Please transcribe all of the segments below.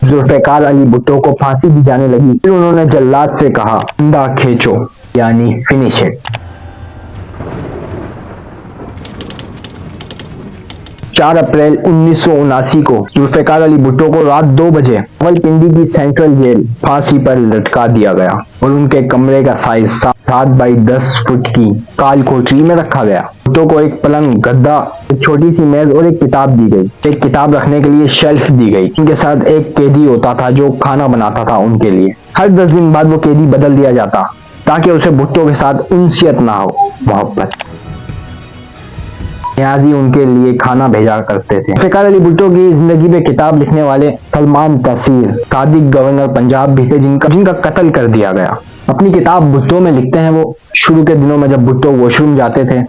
जुल्फ़िकार अली भुट्टो को फांसी दी जाने लगी, फिर उन्होंने जल्लाद से कहा, फंदा खींचो, यानी फिनिश इट। 4 अप्रैल 1979 को जुल्फ़िकार अली भुट्टो को रात 2 बजे रावलपिंडी की सेंट्रल जेल फांसी पर लटका दिया गया और उनके कमरे का साइज 7 बाई 10 फुट की काल कोठरी में रखा गया। भुट्टो को एक पलंग, गद्दा, एक छोटी सी मेज और एक किताब दी गई। एक किताब रखने के लिए शेल्फ दी गई। उनके साथ एक कैदी होता था जो खाना बनाता था उनके लिए। हर 10 दिन बाद वो कैदी बदल दिया जाता ताकि उसे भुट्टो के साथ उनसियत ना हो, मोहब्बत। न्याजी उनके लिए खाना भेजा करते थे। जुल्फ़िकार अली भुट्टो की जिंदगी में किताब लिखने वाले सलमान तसीर सादिक गवर्नर पंजाब भी थे जिनका कत्ल कर दिया गया। अपनी किताब भुट्टो में लिखते हैं वो, शुरू के दिनों में जब भुट्टो वॉशरूम जाते थे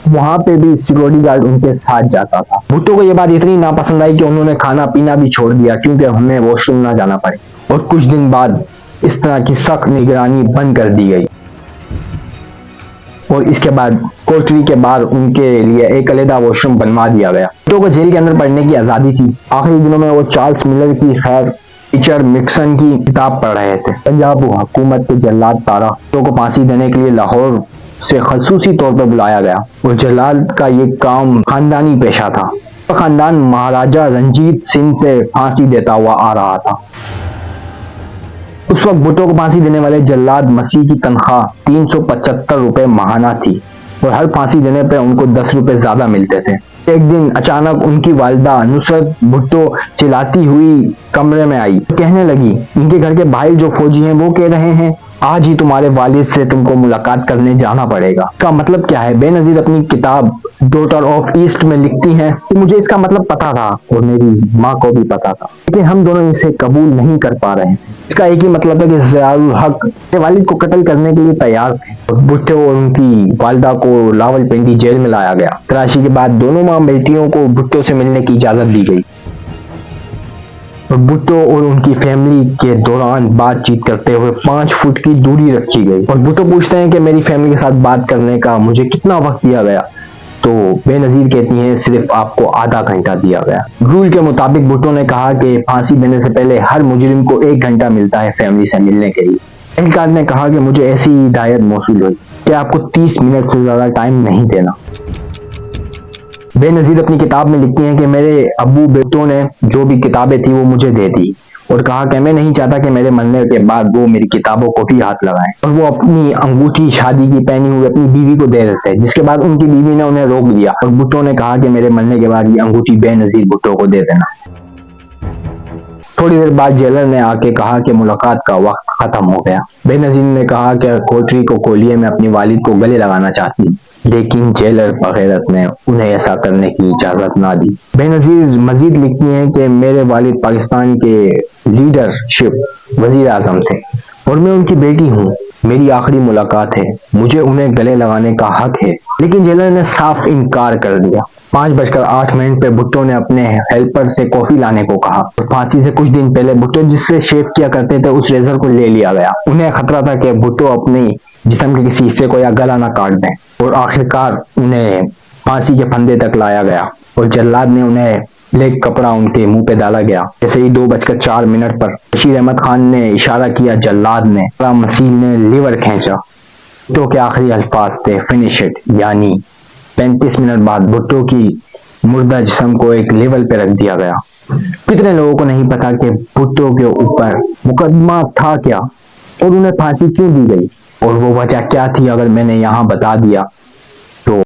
वहां पे भी सिक्योरिटी गार्ड उनके साथ जाता था। भुट्टो को यह बात इतनी नापसंद आई कि उन्होंने खाना पीना भी छोड़ दिया क्योंकि हमें वॉशरूम ना जाना पड़े, और कुछ दिन बाद इस तरह की सख्त निगरानी बंद कर दी गई और इसके बाद कोठरी के बाहर उनके लिए एक अलग वॉशरूम बनवा दिया गया। भुट्टो को जेल के अंदर पढ़ने की आजादी थी। आखिरी दिनों में वो चार्ल्स मिलर की खैर रिचर्ड निक्सन की किताब पढ़ रहे थे। पंजाब हुकूमत के जल्लाद तारा भुट्टो को फांसी देने के लिए लाहौर से खसूसी तौर पर बुलाया गया और जल्लाद का ये काम खानदानी पेशा था। खानदान महाराजा रंजीत सिंह से फांसी देता हुआ आ रहा था। उस वक्त भुट्टो को फांसी देने वाले जल्लाद मसीह की तनख्वाह 375 रुपए माहाना थी और हर फांसी देने पर उनको 10 रुपए ज्यादा मिलते थे। एक दिन अचानक उनकी वालिदा नुसरत भुट्टो चिल्लाती हुई कमरे में आई, कहने लगी, इनके घर के भाई जो फौजी हैं वो कह रहे हैं आज ही तुम्हारे वालिद से तुमको मुलाकात करने जाना पड़ेगा। इसका मतलब क्या है? बेनजीर अपनी किताब डॉटर ऑफ ईस्ट में लिखती हैं कि मुझे इसका मतलब पता था और मेरी माँ को भी पता था, लेकिन हम दोनों इसे कबूल नहीं कर पा रहे हैं। इसका एक ही मतलब है कि ज़ियाउल हक अपने वालिद को कत्ल करने के लिए तैयार थे और भुट्टो और उनकी वालिदा को रावलपिंडी जेल में लाया गया। तलाशी के बाद दोनों माँ बेटियों को भुट्टो से मिलने की इजाजत दी गई और भुट्टो और उनकी फैमिली के दौरान बातचीत करते हुए 5 फुट की दूरी रखी गई। और भुट्टो पूछते हैं कि मेरी फैमिली के साथ बात करने का मुझे कितना वक्त दिया गया, तो बेनजीर कहती हैं सिर्फ आपको आधा घंटा दिया गया। रूल के मुताबिक भुट्टो ने कहा कि फांसी देने से पहले हर मुजरिम को 1 घंटा मिलता है फैमिली से मिलने के लिए। एहलकार ने कहा कि मुझे ऐसी हिदायत मौसूल हुई कि आपको 30 मिनट से ज्यादा टाइम नहीं देना। बेनजीर अपनी किताब में लिखती हैं कि मेरे अबू बेटों ने जो भी किताबें थी वो मुझे दे दी और कहा कि मैं नहीं चाहता कि मेरे मरने के बाद वो मेरी किताबों को भी हाथ लगाएं, और वो अपनी अंगूठी शादी की पहनी हुई अपनी बीवी को दे देते हैं, जिसके बाद उनकी बीवी ने उन्हें रोक दिया और भुट्टो ने कहा कि मेरे मरने के बाद ये अंगूठी बेनजीर भुट्टो को दे देना। थोड़ी देर बाद जेलर ने आके कहा कि मुलाकात का वक्त खत्म हो गया। बेनजीर ने कहा कि कोठरी को खोलिए, मैं अपनी वालिद को गले लगाना चाहती हूँ, लेकिन जेलर बगैरत ने उन्हें ऐसा करने की इजाजत ना दी। बेनजीर मजीद लिखती हैं कि मेरे वालिद पाकिस्तान के लीडरशिप वजीर आजम थे और मैं उनकी बेटी हूँ। मेरी आखिरी मुलाकात है, मुझे उन्हें गले लगाने का हक है, लेकिन जेलर ने साफ इनकार कर दिया। 5:08 पे भुट्टो ने अपने हेल्पर से कॉफी लाने को कहा और फांसी से कुछ दिन पहले भुट्टो जिससे शेव किया करते थे उस रेजर को ले लिया गया। उन्हें खतरा था कि भुट्टो अपने जिस्म के किसी हिस्से को या गला ना काट दें और आखिरकार उन्हें फांसी के फंदे तक लाया गया और जल्लाद ने उन्हें ब्लैक कपड़ा उनके मुंह पे डाला गया। जैसे ही 2:04 पर बशीर अहमद खान ने इशारा किया, जल्लाद ने मसीह ने लीवर खींचा। भुट्टो के आखिरी अल्फाज थे फिनिश इट, यानी 35 मिनट बाद भुट्टो की मुर्दा जिस्म को एक लेवल पे रख दिया गया। कितने लोगों को नहीं पता कि भुट्टो के ऊपर मुकदमा था क्या और उन्हें फांसी क्यों दी गई और वो वजह क्या थी। अगर मैंने यहाँ बता दिया